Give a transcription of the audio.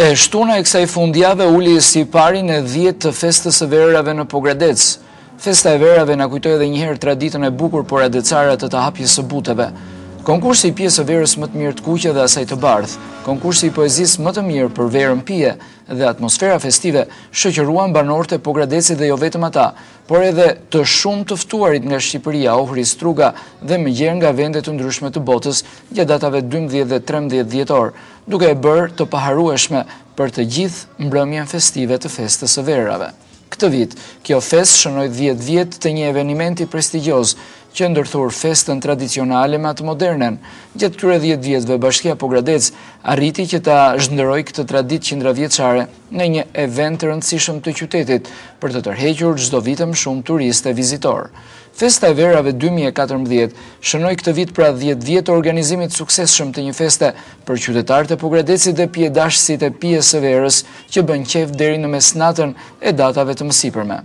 E shtuna e kësaj fundjave uli si pari në 10 të festës së verave në Pogradec. Festa e verave na kujtoi edhe një herë traditën e bukur poradecare të hapjes së buteve. Konkursi i pjesë së verës më të mirë të kuqe dhe asaj të bardhë, konkursi i poezisë më të mirë për verën pije dhe atmosfera festive shoqëruan banorët e Pogradecit dhe jo vetëm ata, por edhe të shumë të ftuarit nga Shqipëria, Ohri, Struga dhe më gjerë nga vende të ndryshme të botës gjatë datave 12 dhe 13 dhjetor, duke e bërë të paharrueshme për të gjithë mbrëmjen festive të festës së verave. Këtë vit, kjo fest shënoi 10 vjet të një evenimenti prestigjioz që ndërthur festën tradicionale me atë modernen. Gjatë këtyre 10 vjetëve Bashkia Pogradec arriti që ta zhndërojë këtë traditë qindravjeçare në një event të rëndësishëm të qytetit për të tërhequr çdo vit më shumë turistë e vizitor. Festa e verave 2014 shënoi këtë vit pra 10 vjet të organizimit suksesshëm të një feste për qytetarët e Pogradecit dhe pijedashësit e pijes së verës që bën qef deri në mesnatën e datave të mësipërme.